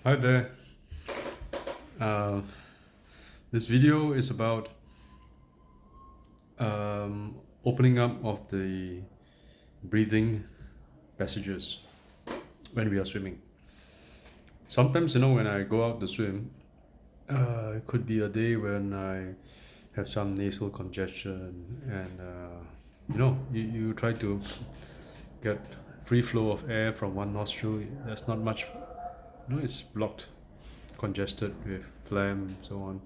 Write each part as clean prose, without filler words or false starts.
Hi there. Uh, this video is about opening up of the breathing passages when we are swimming. Sometimes, when I go out to swim, it could be a day when I have some nasal congestion and, you try to get free flow of air from one nostril. There's not much, it's blocked, congested with phlegm, so on.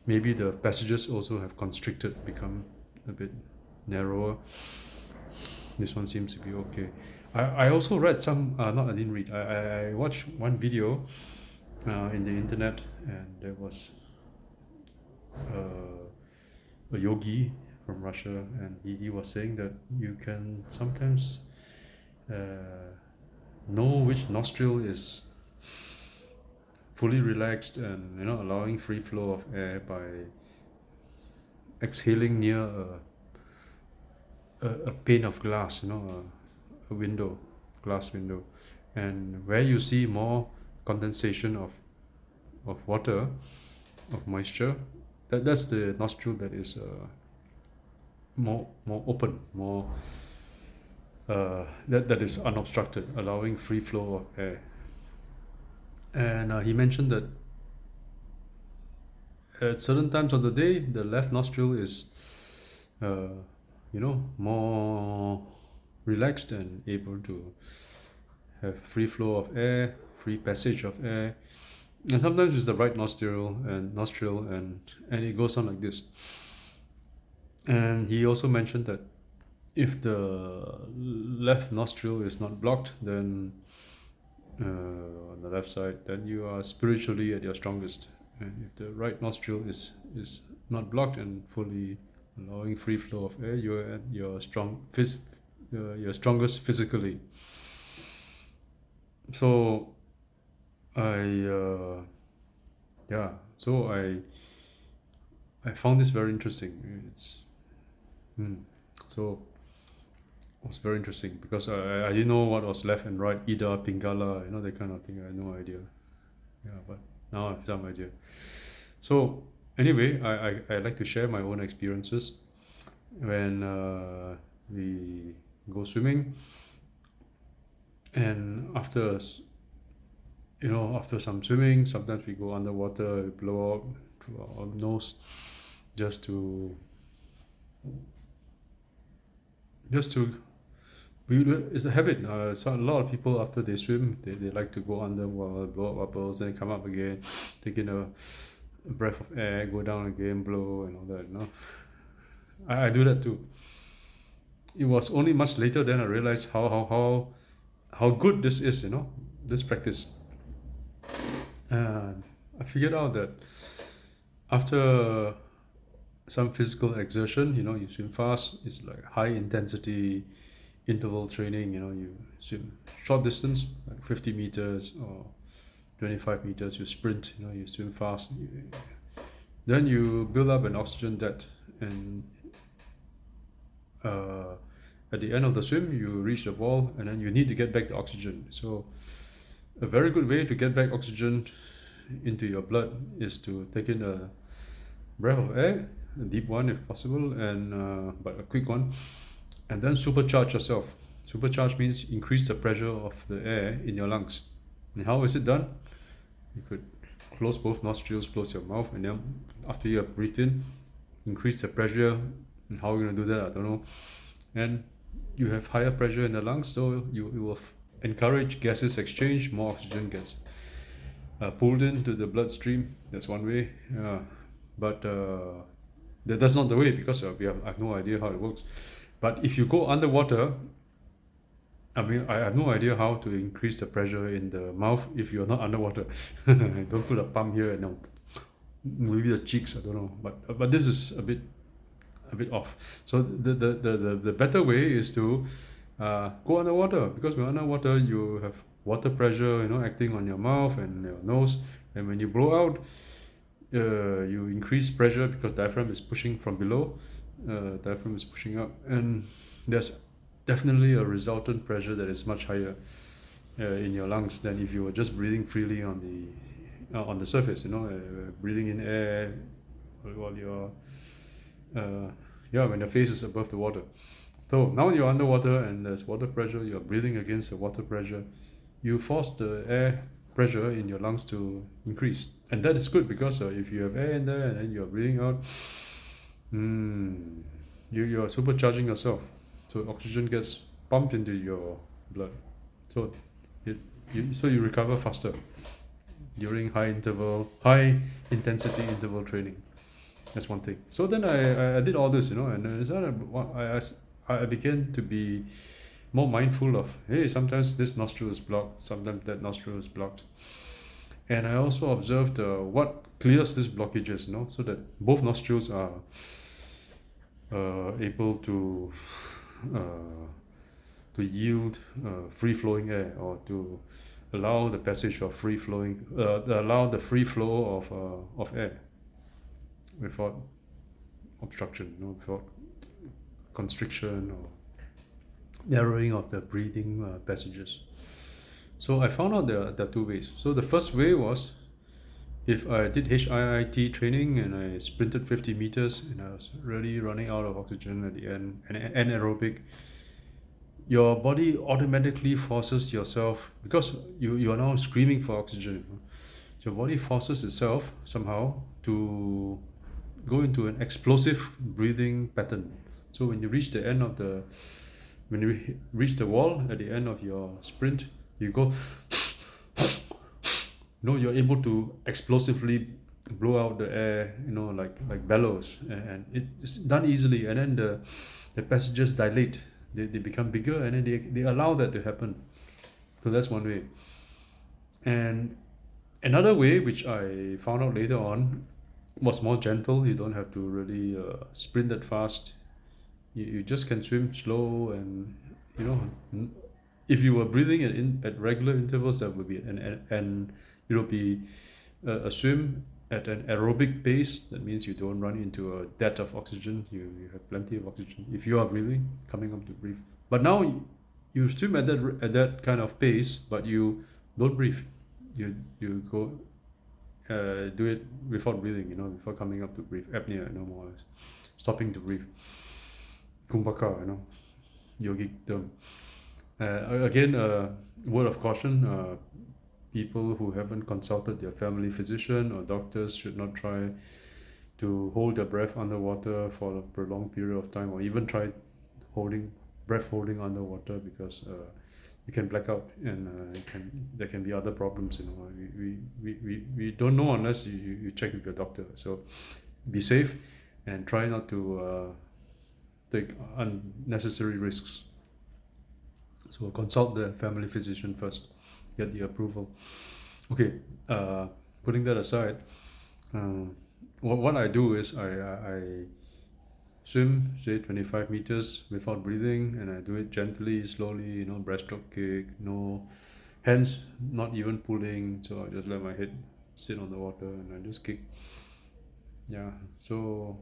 Maybe the passages also have constricted, become a bit narrower. This one seems to be okay. I also read some, not I didn't read, I watched one video in the internet, and there was a yogi from Russia, and he was saying that you can sometimes know which nostril is fully relaxed and allowing free flow of air by exhaling near a pane of glass, a window, glass window, and where you see more condensation of water, of moisture, that's the nostril that is more open, more that is unobstructed, allowing free flow of air. And he mentioned that at certain times of the day, the left nostril is, more relaxed and able to have free flow of air, free passage of air. And sometimes it's the right nostril, and it goes on like this. And he also mentioned that if the left nostril is not blocked, then on the left side, then you are spiritually at your strongest. And if the right nostril is not blocked and fully allowing free flow of air, you're at your your strongest physically. So I yeah, so I found this very interesting. So it was very interesting because I didn't know what was left and right, Ida, Pingala, that kind of thing. I had no idea. Yeah, but now I have some idea. So anyway, I like to share my own experiences when we go swimming, and after some swimming, sometimes we go underwater, we blow out through our nose, just to it's a habit. So a lot of people, after they swim, they like to go underwater, blow up bubbles, then come up again, take in a breath of air, go down again, blow, and all that. I do that too. It was only much later then I realized how good this is. This practice. And I figured out that after some physical exertion, you swim fast. It's like high intensity interval training. You swim short distance, like 50 meters or 25 meters. You sprint. You swim fast. Then you build up an oxygen debt, and at the end of the swim, you reach the wall, and then you need to get back the oxygen. So a very good way to get back oxygen into your blood is to take in a breath of air, a deep one if possible, and but a quick one, and then supercharge yourself. Supercharge means increase the pressure of the air in your lungs. And how is it done? You could close both nostrils, close your mouth, and then after you have breathed in, increase the pressure. And how you're gonna do that, I don't know. And you have higher pressure in the lungs, so you will encourage gases exchange. More oxygen gets pulled into the bloodstream. That's one way. But that's not the way, because I have no idea how it works. But if you go underwater, I have no idea how to increase the pressure in the mouth if you're not underwater. Don't put a pump here, and maybe the cheeks, I don't know. But this is a bit off. So the better way is to go underwater, because when underwater you have water pressure, acting on your mouth and your nose, and when you blow out, you increase pressure because diaphragm is pushing from below, diaphragm is pushing up, and there's definitely a resultant pressure that is much higher. in your lungs than if you were just breathing freely on the surface. Breathing in air while you're when your face is above the water. So now you're underwater and there's water pressure. You're breathing against the water pressure. You force the air pressure in your lungs to increase, and that is good because if you have air in there and then you're breathing out, you are supercharging yourself. So oxygen gets pumped into your blood. So you recover faster during high intensity interval training. That's one thing. So then I did all this, and I began to be more mindful of, hey, sometimes this nostril is blocked, sometimes that nostril is blocked. And I also observed what clears these blockages, so that both nostrils are able to yield free flowing air, or to allow the passage of allow the free flow of air without obstruction, without constriction or narrowing of the breathing passages. So I found out there are two ways. So the first way was, if I did HIIT training and I sprinted 50 meters and I was really running out of oxygen at the end, and anaerobic, your body automatically forces yourself, because you are now screaming for oxygen. So your body forces itself somehow to go into an explosive breathing pattern. So when you reach the wall at the end of your sprint, you go, you're able to explosively blow out the air, like bellows, and it's done easily. And then the passages dilate, they become bigger, and then they allow that to happen. So that's one way. And another way, which I found out later on, was more gentle. You don't have to really sprint that fast. You just can swim slow, and if you were breathing at regular intervals, that would be and it will be a swim at an aerobic pace. That means you don't run into a debt of oxygen. You have plenty of oxygen if you are breathing, coming up to breathe. But now you swim at that kind of pace, but you don't breathe. You go do it without breathing, before coming up to breathe. Apnea, more or less. Stopping to breathe. Kumbhaka, yogic term. Again, word of caution, people who haven't consulted their family physician or doctors should not try to hold their breath underwater for a prolonged period of time, or even try breath holding underwater, because you can black out, and there can be other problems. We don't know unless you check with your doctor. So be safe and try not to take unnecessary risks. So consult the family physician first, get the approval. Okay, putting that aside, what I do is I swim, say 25 meters without breathing, and I do it gently, slowly, breaststroke kick, no hands, not even pulling. So I just let my head sit on the water and I just kick. Yeah, so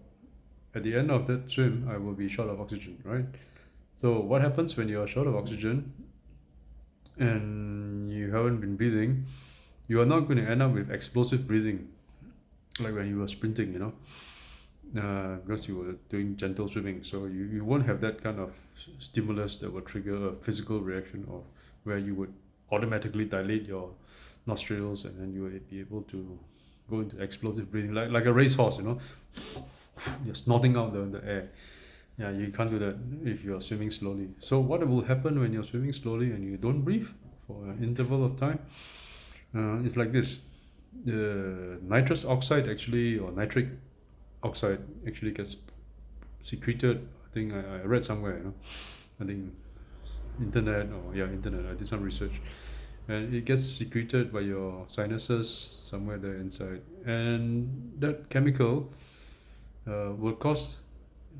at the end of that swim, I will be short of oxygen, right? So what happens when you're short of oxygen and you haven't been breathing? You are not going to end up with explosive breathing like when you were sprinting, because you were doing gentle swimming. So you won't have that kind of stimulus that will trigger a physical reaction, of where you would automatically dilate your nostrils, and then you would be able to go into explosive breathing, like a racehorse, you're snorting out the air. Yeah, you can't do that if you're swimming slowly. So what will happen when you're swimming slowly and you don't breathe for an interval of time? It's like this. The nitrous oxide actually, or nitric oxide actually gets secreted. I think I read somewhere, I think internet, I did some research. And it gets secreted by your sinuses somewhere there inside. And that chemical will cause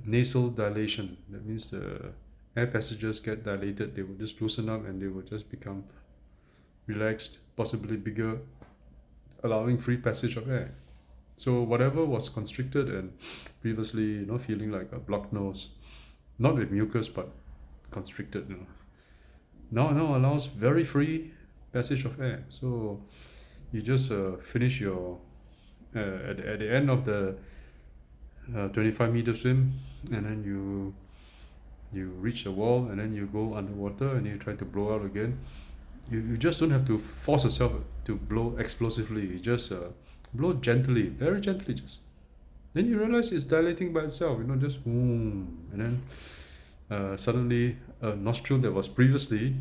nasal dilation. That means the air passages get dilated. They will just loosen up and they will just become relaxed, possibly bigger, allowing free passage of air. So whatever was constricted and previously, feeling like a blocked nose, not with mucus but constricted, now allows very free passage of air. So you just finish your at the end of the 25-meter swim, and then you reach the wall, and then you go underwater and you try to blow out again. You just don't have to force yourself to blow explosively. You just blow gently, very gently. Just then you realize it's dilating by itself. Just boom, and then suddenly a nostril that was previously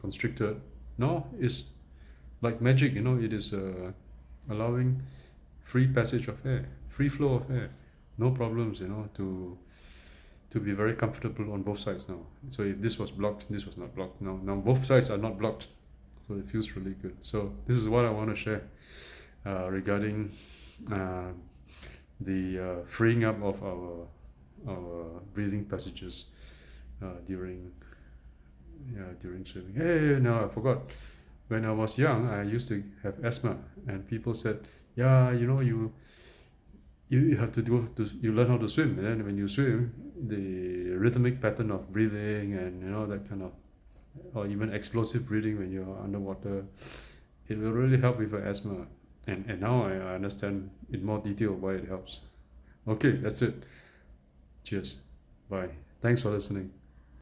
constricted now is like magic. It is allowing free passage of air, free flow of air, no problems. To be very comfortable on both sides now. So if this was blocked, this was not blocked. Now both sides are not blocked, so it feels really good. So this is what I want to share regarding the freeing up of our breathing passages during swimming. Hey, no, I forgot. When I was young, I used to have asthma, and people said, "Yeah, you have to you learn how to swim, and then when you swim, the rhythmic pattern of breathing and that kind of, or even explosive breathing when you're underwater, it will really help with your asthma." And now I understand in more detail why it helps. Okay, that's it. Cheers. Bye. Thanks for listening.